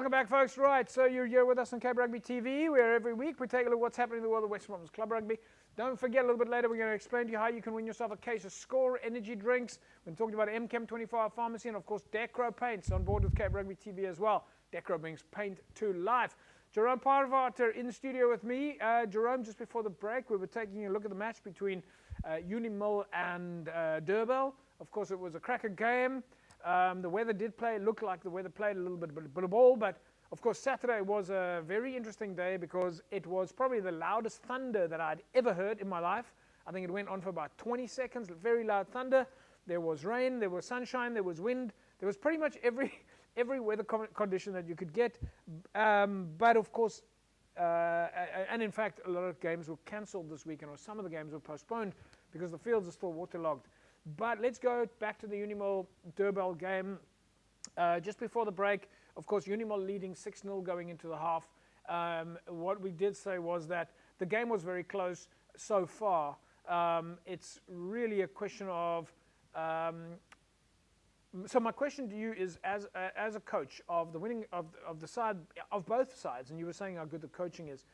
Welcome back, folks. Right, so you're here with us on Cape Rugby TV, where every week we take a look at what's happening in the world of Western Province Club Rugby. Don't forget, a little bit later, we're going to explain to you how you can win yourself a case of Score energy drinks. We're talking about MChem 24-hour pharmacy and, of course, Decro Paints on board with Cape Rugby TV as well. Decro brings paint to life. Jerome Parvater in the studio with me. Jerome, just before the break, we were taking a look at the match between Unil and Durbel. Of course, it was a cracker game. The weather did play. It looked like the weather played a little bit of ball, but of course Saturday was a very interesting day because it was probably the loudest thunder that I'd ever heard in my life. I think it went on for about 20 seconds, very loud thunder. There was rain, there was sunshine, there was wind. There was pretty much every weather condition that you could get. But of course, and in fact, a lot of games were cancelled this weekend, or some of the games were postponed because the fields are still waterlogged. But let's go back to the Unil Durbel game. Just before the break, of course, Unil leading 6-0 going into the half. What we did say was that the game was very close so far. It's really a question of... so my question to you is, as a coach of the winning of the side of both sides, and you were saying how good the coaching is,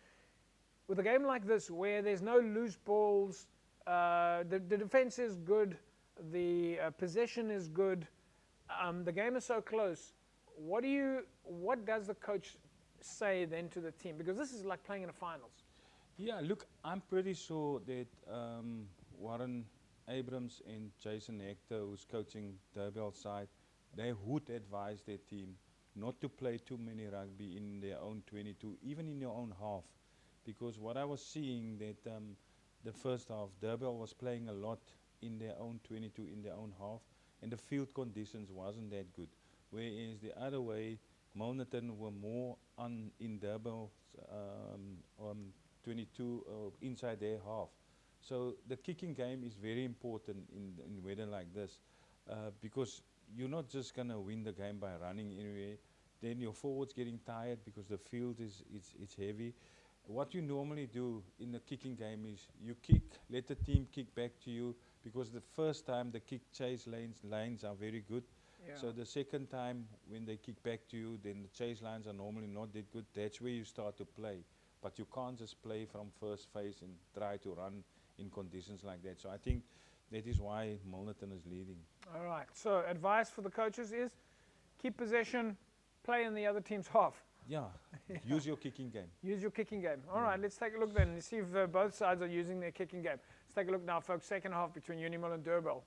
with a game like this where there's no loose balls, the defense is good, the possession is good, the game is so close. What does the coach say then to the team? Because this is like playing in the finals. Yeah, look, I'm pretty sure that Warren Abrams and Jason Hector, who's coaching Durbel's side, they would advise their team not to play too many rugby in their own 22, even in their own half. Because what I was seeing that the first half, Durbel was playing a lot in their own 22, in their own half, and the field conditions wasn't that good. Whereas the other way, Milnerton were more in Durbel's 22 inside their half. So the kicking game is very important in weather like this, because you're not just going to win the game by running anyway. Then your forwards getting tired because the field it's heavy. What you normally do in the kicking game is you kick, let the team kick back to you, because the first time the kick chase lines are very good. Yeah. So the second time when they kick back to you, then the chase lines are normally not that good. That's where you start to play. But you can't just play from first phase and try to run in conditions like that. So I think that is why Milnerton is leading. All right. So advice for the coaches is keep possession, play in the other team's half. Yeah. Use your kicking game. Use your kicking game. All right, let's take a look then and see if both sides are using their kicking game. Let's take a look now, folks. Second half between Unil and Durbel.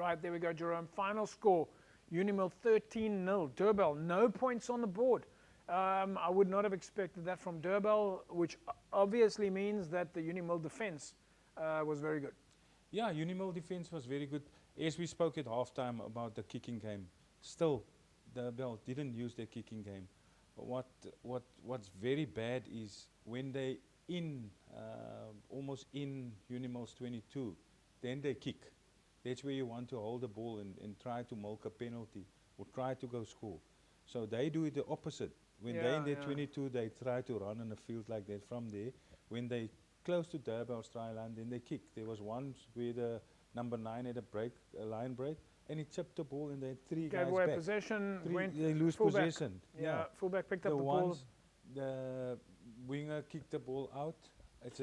right, there we go, Jerome. Final score, Unil 13-0. Durbel, no points on the board. I would not have expected that from Durbel, which obviously means that the Unil defense was very good. Yeah, Unil defense was very good. As we spoke at halftime about the kicking game, still, Durbel didn't use their kicking game. What's very bad is when they almost in Unil's 22, then they kick. That's where you want to hold the ball and try to milk a penalty or try to go score. So they do it the opposite. When they're in their 22, they try to run on the field like that from there. When they close to Durbel's try line, then they kick. There was once where the number 9 had a line break, and he chipped the ball and they had 3 guys away back. Possession, They lose possession. Yeah, fullback picked up the ball. The winger kicked the ball out. It's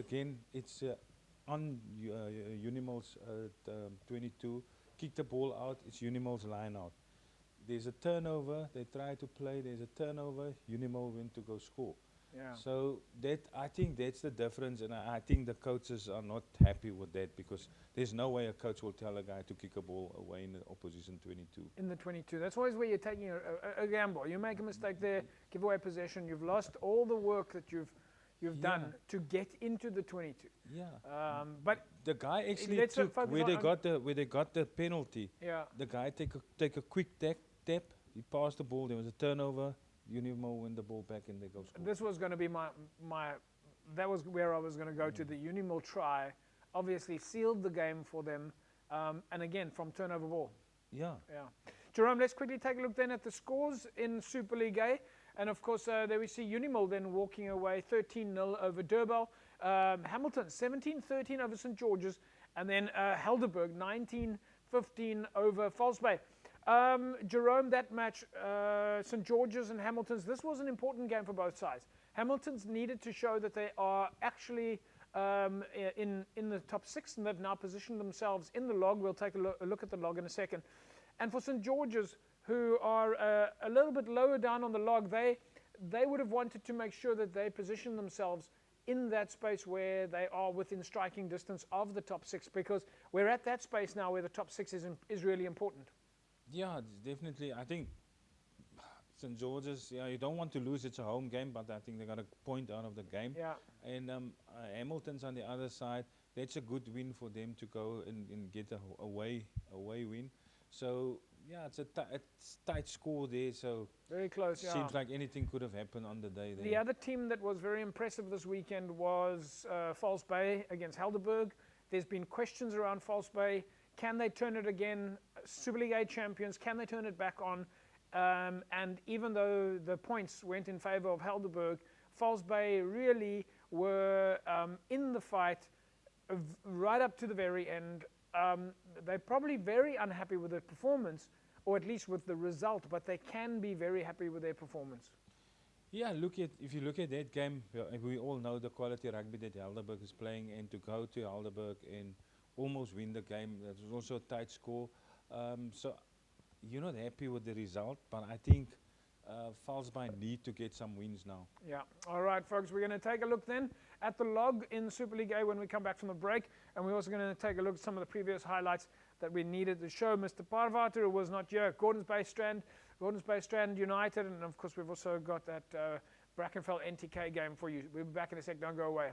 on Unil's 22. Kick the ball out. It's Unil's line out. There's a turnover. They try to play. There's a turnover. Unil went to go score. Yeah. So I think that's the difference, and I think the coaches are not happy with that because there's no way a coach will tell a guy to kick a ball away in the opposition 22. In the 22, that's always where you're taking a gamble. You make a mistake there, give away possession. You've lost all the work that you've done to get into the 22. Yeah. But the guy actually took where they got the penalty. Yeah. The guy take a quick tap. He passed the ball. There was a turnover. Unil win the ball back and they go score. This was going to be that was where I was going to go to. The Unil try obviously sealed the game for them, and again from turnover ball. Yeah. Yeah. Jerome, let's quickly take a look then at the scores in Super League A. And of course, there we see Unil then walking away 13-0 over Durbel. Hamilton 17-13 over St. George's, and then Helderberg 19-15 over False Bay. Jerome, that match, St. George's and Hamilton's, this was an important game for both sides. Hamilton's needed to show that they are actually in the top 6, and they've now positioned themselves in the log. We'll take a look at the log in a second. And for St. George's, who are a little bit lower down on the log, they would have wanted to make sure that they position themselves in that space where they are within striking distance of the top 6, because we're at that space now where the top 6 is really important. Yeah, definitely. I think St. George's, you don't want to lose. It's a home game, but I think they got a point out of the game. Yeah. And Hamilton's on the other side. That's a good win for them to go and get a away win. So yeah, it's tight score there. So very close. Yeah. Seems like anything could have happened on the day there. The other team that was very impressive this weekend was False Bay against Helderberg. There's been questions around False Bay. Can they turn it again? Super League A champions, can they turn it back on? And even though the points went in favor of Helderberg, False Bay really were in the fight right up to the very end. They're probably very unhappy with their performance, or at least with the result, but they can be very happy with their performance. Yeah, if you look at that game, we all know the quality rugby that Helderberg is playing, and to go to Helderberg and almost win the game, that was also a tight score. So you're not happy with the result, but I think False Bay need to get some wins now. Yeah. All right, folks, we're going to take a look then at the log in Super League A when we come back from the break, and we're also going to take a look at some of the previous highlights that we needed to show. Mr. Parvater, who was not here, Gordons Bay Strand United, and of course we've also got that Brackenfell NTK game for you. We'll be back in a sec, don't go away.